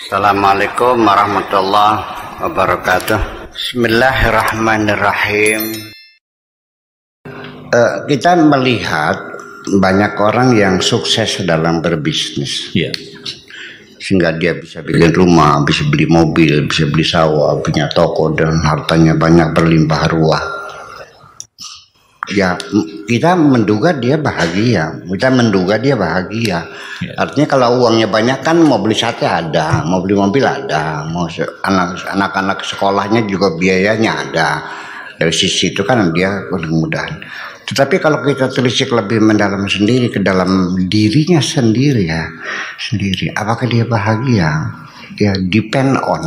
Assalamualaikum warahmatullahi wabarakatuh. Bismillahirrahmanirrahim. Kita melihat banyak orang yang sukses dalam berbisnis, sehingga dia bisa bikin rumah, bisa beli mobil, bisa beli sawah, punya toko, dan hartanya banyak berlimpah ruah. Ya, kita menduga dia bahagia. Artinya kalau uangnya banyak kan mau beli sate ada, mau beli mobil ada, mau anak-anak sekolahnya juga biayanya ada. Dari sisi itu kan dia mudah-mudahan. Tetapi kalau kita telisik lebih mendalam sendiri ke dalam dirinya sendiri, apakah dia bahagia? Ya, depend on.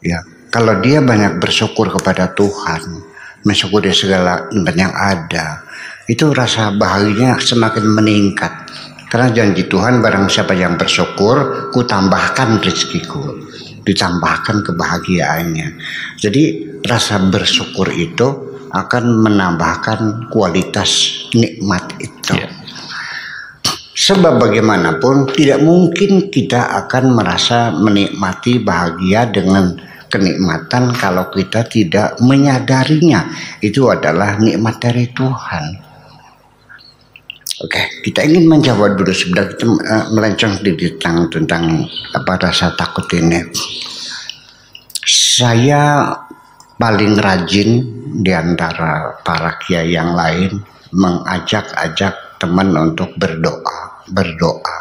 Ya, kalau dia banyak bersyukur kepada Tuhan, mensyukuri segala yang ada, itu rasa bahagianya semakin meningkat. Karena janji Tuhan, barang siapa yang bersyukur, ku tambahkan rezekiku, ditambahkan kebahagiaannya. Jadi rasa bersyukur itu akan menambahkan kualitas nikmat itu. Sebab bagaimanapun tidak mungkin kita akan merasa menikmati bahagia dengan kenikmatan kalau kita tidak menyadarinya itu adalah nikmat dari Tuhan. Oke, kita ingin menjawab dulu sebelum kita melenceng tentang rasa takut ini. Saya paling rajin di antara para kiai yang lain mengajak teman untuk berdoa,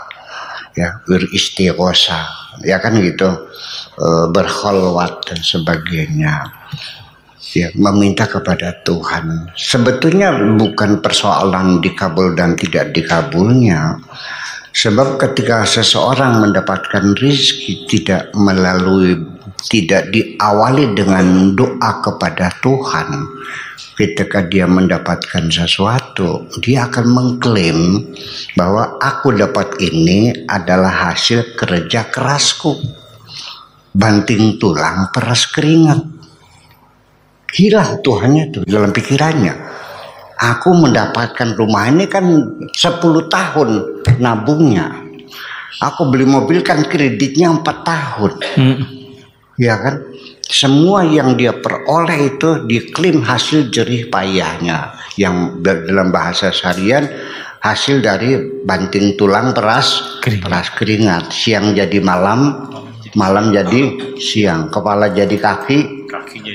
ya, beristighosa, ya kan gitu, berkholwat dan sebagainya, ya, meminta kepada Tuhan. Sebetulnya bukan persoalan dikabul dan tidak dikabulnya, sebab ketika seseorang mendapatkan rezeki tidak diawali dengan doa kepada Tuhan, ketika dia mendapatkan sesuatu, dia akan mengklaim bahwa aku dapat ini adalah hasil kerja kerasku, banting tulang peras keringat. Hilang Tuhannya tuh dalam pikirannya. Aku mendapatkan rumah ini kan 10 tahun nabungnya. Aku beli mobil kan kreditnya 4 tahun. Ya kan? Semua yang dia peroleh itu diklaim hasil jerih payahnya, yang dalam bahasa seharian hasil dari banting tulang peras keringat. Siang jadi malam, malam jadi siang, kepala jadi kaki,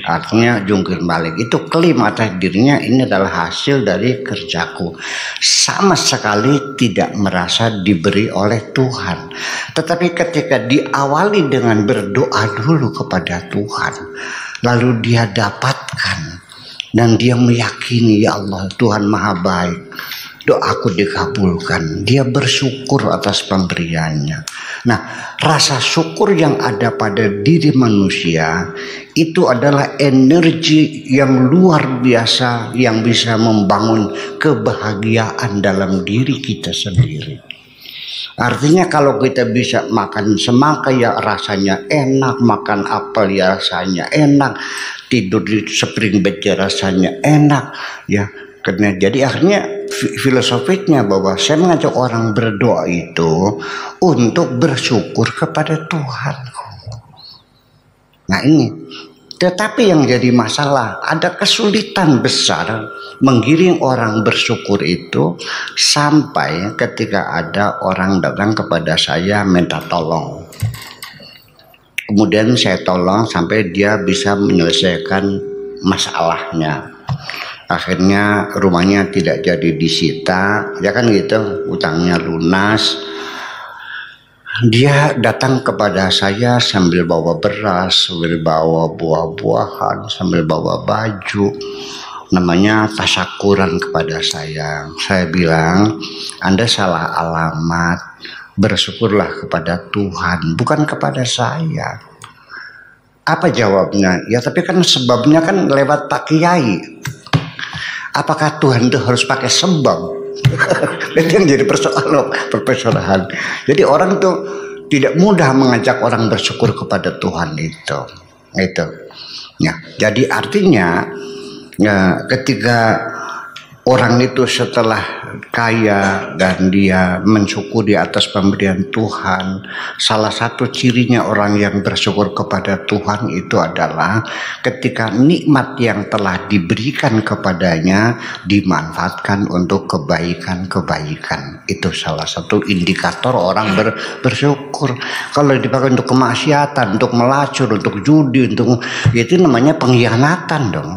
artinya jungkir balik. Itu klaim atas dirinya, ini adalah hasil dari kerjaku. Sama sekali tidak merasa diberi oleh Tuhan. Tetapi ketika diawali dengan berdoa dulu kepada Tuhan, lalu dia dapatkan dan dia meyakini, ya Allah, Tuhan Maha Baik, doaku dikabulkan, dia bersyukur atas pemberiannya. Nah, rasa syukur yang ada pada diri manusia itu adalah energi yang luar biasa yang bisa membangun kebahagiaan dalam diri kita sendiri. Artinya kalau kita bisa makan semangka ya rasanya enak, makan apel ya rasanya enak, tidur di spring bed ya rasanya enak, ya. Karena jadi akhirnya filosofinya bahwa saya mengajak orang berdoa itu untuk bersyukur kepada Tuhan. Nah ini, tetapi yang jadi masalah, ada kesulitan besar menggiring orang bersyukur itu sampai ketika ada orang datang kepada saya minta tolong. Kemudian saya tolong sampai dia bisa menyelesaikan masalahnya. Akhirnya rumahnya tidak jadi disita, ya kan gitu, utangnya lunas. Dia datang kepada saya sambil bawa beras, sambil bawa buah-buahan, sambil bawa baju, namanya tasyakuran kepada saya. Saya bilang, Anda salah alamat, bersyukurlah kepada Tuhan, bukan kepada saya. Apa jawabnya? Ya tapi kan sebabnya kan lewat Pak Kiai. Apakah Tuhan itu harus pakai sebab? Itu yang jadi permasalahan. Jadi orang tuh tidak mudah mengajak orang bersyukur kepada Tuhan itu. Ya, jadi artinya ya, ketika orang itu setelah kaya dan dia mensyukuri atas pemberian Tuhan, salah satu cirinya orang yang bersyukur kepada Tuhan itu adalah ketika nikmat yang telah diberikan kepadanya dimanfaatkan untuk kebaikan-kebaikan. Itu salah satu indikator orang bersyukur. Kalau dipakai untuk kemaksiatan, untuk melacur, untuk judi, itu namanya pengkhianatan dong.